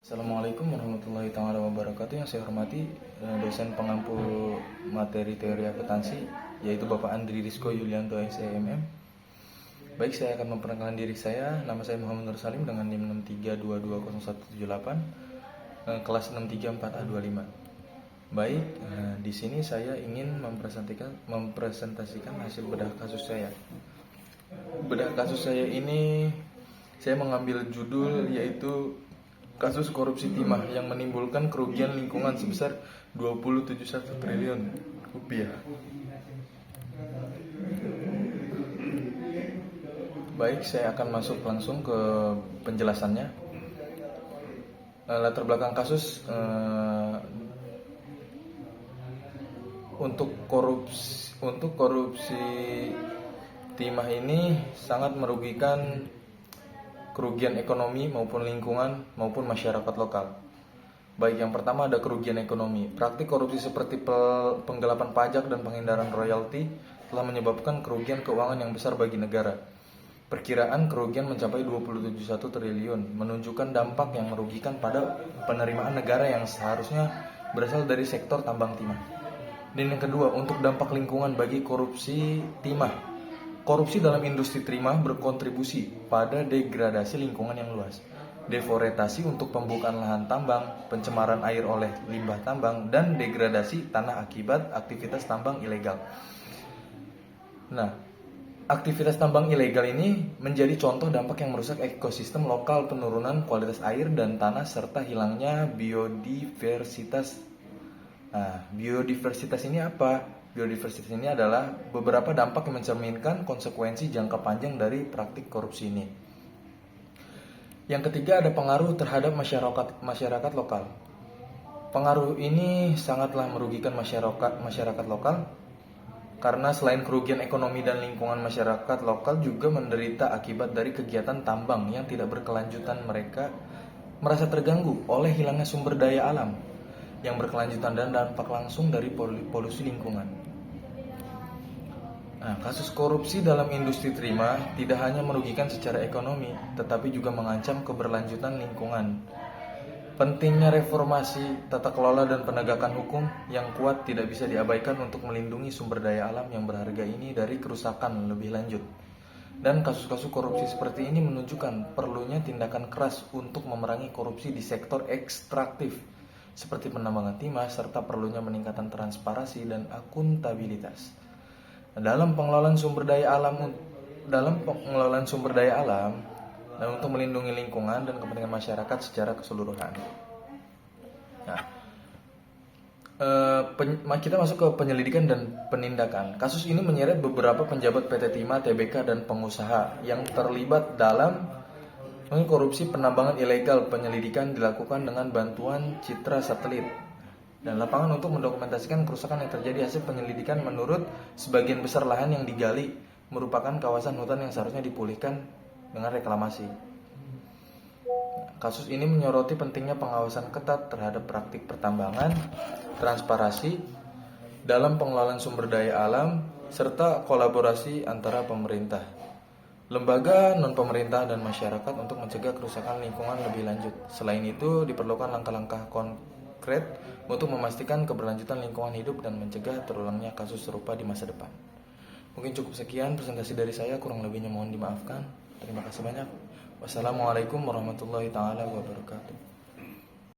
Assalamualaikum warahmatullahi taala wabarakatuh. Yang saya hormati dosen pengampu materi teori akuntansi, yaitu Bapak Andri Rizko Yulianto SEMM. Baik, saya akan memperkenalkan diri saya. Nama saya Muhammad Nur Salim dengan NIM 6322178, kelas 634A25. Baik, di sini saya ingin mempresentasikan hasil bedah kasus saya. Bedah kasus saya ini saya mengambil judul yaitu kasus korupsi timah yang menimbulkan kerugian lingkungan sebesar 271 triliun rupiah. Baik, saya akan masuk langsung ke penjelasannya. Latar belakang kasus untuk korupsi timah ini sangat merugikan kerugian ekonomi maupun lingkungan maupun masyarakat lokal. Baik, yang pertama ada kerugian ekonomi. Praktik korupsi seperti penggelapan pajak dan penghindaran royalti telah menyebabkan kerugian keuangan yang besar bagi negara. Perkiraan kerugian mencapai 271 triliun, menunjukkan dampak yang merugikan pada penerimaan negara yang seharusnya berasal dari sektor tambang timah. Dan yang kedua, untuk dampak lingkungan bagi korupsi timah. Korupsi dalam industri timah berkontribusi pada degradasi lingkungan yang luas, deforestasi untuk pembukaan lahan tambang, pencemaran air oleh limbah tambang, dan degradasi tanah akibat aktivitas tambang ilegal. Nah, aktivitas tambang ilegal ini menjadi contoh dampak yang merusak ekosistem lokal, penurunan kualitas air dan tanah, serta hilangnya biodiversitas. Nah, biodiversitas ini apa? Biodiversitas ini adalah beberapa dampak yang mencerminkan konsekuensi jangka panjang dari praktik korupsi ini. Yang ketiga ada pengaruh terhadap masyarakat lokal. Pengaruh ini sangatlah merugikan masyarakat lokal karena selain kerugian ekonomi dan lingkungan, masyarakat lokal juga menderita akibat dari kegiatan tambang yang tidak berkelanjutan. Mereka merasa terganggu oleh hilangnya sumber daya alam yang berkelanjutan dan dampak langsung dari polusi lingkungan. Nah, kasus korupsi dalam industri timah tidak hanya merugikan secara ekonomi, tetapi juga mengancam keberlanjutan lingkungan. Pentingnya reformasi tata kelola dan penegakan hukum yang kuat tidak bisa diabaikan untuk melindungi sumber daya alam yang berharga ini dari kerusakan lebih lanjut. Dan kasus-kasus korupsi seperti ini menunjukkan perlunya tindakan keras untuk memerangi korupsi di sektor ekstraktif seperti penambangan timah, serta perlunya meningkatkan transparansi dan akuntabilitas dalam pengelolaan sumber daya alam dan untuk melindungi lingkungan dan kepentingan masyarakat secara keseluruhan. Nah, kita masuk ke penyelidikan dan penindakan. Kasus ini menyeret beberapa penjabat PT Timah, TBK, dan pengusaha yang terlibat dalam korupsi penambangan ilegal. Penyelidikan dilakukan dengan bantuan citra satelit dan lapangan untuk mendokumentasikan kerusakan yang terjadi. Hasil penyelidikan menurut sebagian besar lahan yang digali merupakan kawasan hutan yang seharusnya dipulihkan dengan reklamasi. Kasus ini menyoroti pentingnya pengawasan ketat terhadap praktik pertambangan, transparansi dalam pengelolaan sumber daya alam, serta kolaborasi antara pemerintah, lembaga non-pemerintah, dan masyarakat untuk mencegah kerusakan lingkungan lebih lanjut. Selain itu, diperlukan langkah-langkah konkret untuk memastikan keberlanjutan lingkungan hidup dan mencegah terulangnya kasus serupa di masa depan. Mungkin cukup sekian presentasi dari saya, kurang lebihnya mohon dimaafkan. Terima kasih banyak. Wassalamualaikum warahmatullahi taala wabarakatuh.